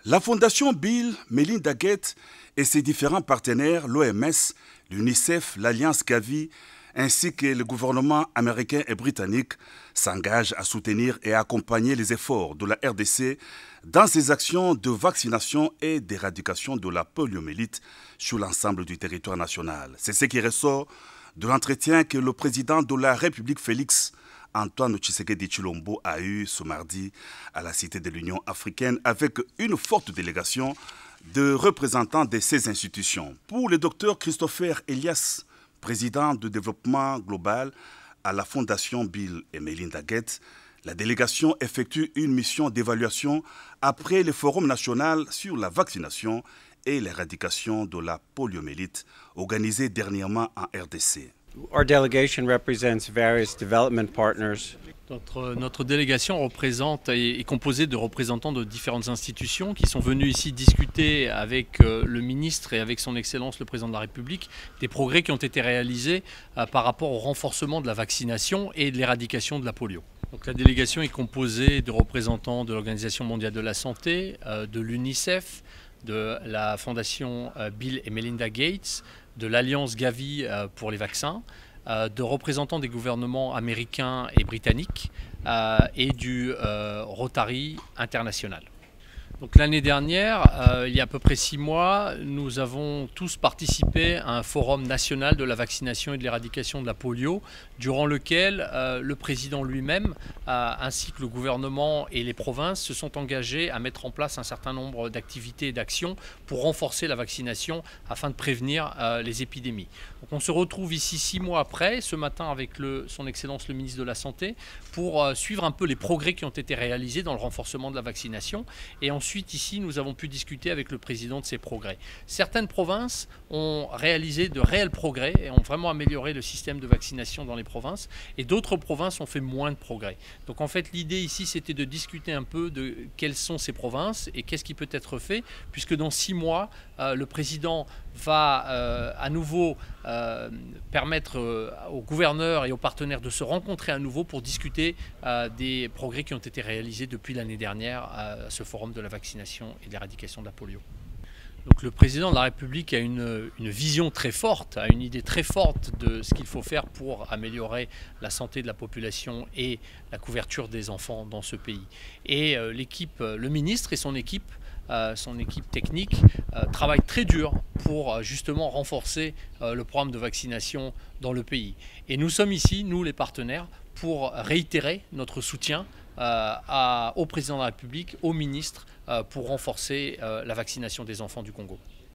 La Fondation Bill Melinda Gates et ses différents partenaires, l'OMS, l'UNICEF, l'Alliance Gavi, ainsi que le gouvernement américain et britannique, s'engagent à soutenir et à accompagner les efforts de la RDC dans ses actions de vaccination et d'éradication de la poliomyélite sur l'ensemble du territoire national. C'est ce qui ressort de l'entretien que le président de la République, Félix Antoine Tshisekedi Tshilombo, a eu ce mardi à la Cité de l'Union africaine avec une forte délégation de représentants de ces institutions. Pour le docteur Christopher Elias, président de développement global à la Fondation Bill et Melinda Gates, la délégation effectue une mission d'évaluation après le Forum national sur la vaccination et l'éradication de la poliomyélite organisé dernièrement en RDC. Our delegation represents various development partners. Notre délégation est composée de représentants de différentes institutions qui sont venus ici discuter avec le ministre et avec son Excellence le Président de la République des progrès qui ont été réalisés par rapport au renforcement de la vaccination et de l'éradication de la polio. Donc, la délégation est composée de représentants de l'Organisation mondiale de la santé, de l'UNICEF, de la Fondation Bill et Melinda Gates, de l'Alliance Gavi pour les vaccins, de représentants des gouvernements américains et britanniques et du Rotary International. Donc, l'année dernière, il y a à peu près 6 mois, nous avons tous participé à un forum national de la vaccination et de l'éradication de la polio, durant lequel le président lui-même, ainsi que le gouvernement et les provinces, se sont engagés à mettre en place un certain nombre d'activités et d'actions pour renforcer la vaccination afin de prévenir les épidémies. Donc, on se retrouve ici 6 mois après, ce matin avec son Excellence le ministre de la Santé, pour suivre un peu les progrès qui ont été réalisés dans le renforcement de la vaccination. Et ensuite, ici, nous avons pu discuter avec le président de ces progrès. Certaines provinces ont réalisé de réels progrès et ont vraiment amélioré le système de vaccination dans les provinces, et d'autres provinces ont fait moins de progrès. Donc en fait, l'idée ici, c'était de discuter un peu de quelles sont ces provinces et qu'est-ce qui peut être fait, puisque dans 6 mois, le président va à nouveau permettre aux gouverneurs et aux partenaires de se rencontrer à nouveau pour discuter des progrès qui ont été réalisés depuis l'année dernière à ce forum de la vaccination et de l'éradication de la polio. Donc, le président de la République a une vision très forte, a une idée très forte de ce qu'il faut faire pour améliorer la santé de la population et la couverture des enfants dans ce pays. Et le ministre et son équipe technique travaille très dur pour justement renforcer le programme de vaccination dans le pays. Et nous sommes ici, nous les partenaires, pour réitérer notre soutien au président de la République, au ministre, pour renforcer la vaccination des enfants du Congo.